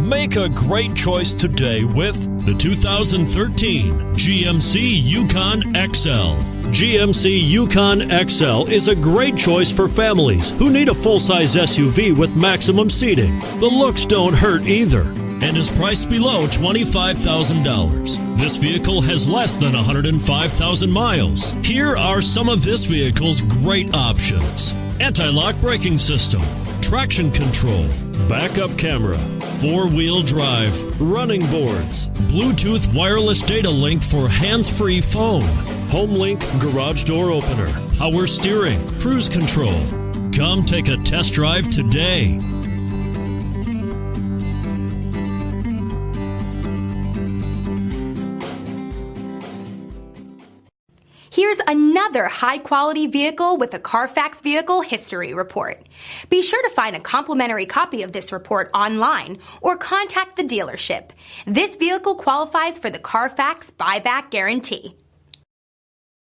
Make a great choice today with the 2013 GMC Yukon XL. GMC Yukon XL is a great choice for families who need a full-size SUV with maximum seating. The looks don't hurt either and is priced below $25,000. This vehicle has less than 105,000 miles. Here are some of this vehicle's great options: anti-lock braking system, traction control, backup camera, four-wheel drive, running boards, Bluetooth wireless data link for hands-free phone, HomeLink garage door opener, power steering, cruise control. Come take a test drive today. Here's another high-quality vehicle with a CARFAX Vehicle History Report. Be sure to find a complimentary copy of this report online or contact the dealership. This vehicle qualifies for the CARFAX Buyback Guarantee.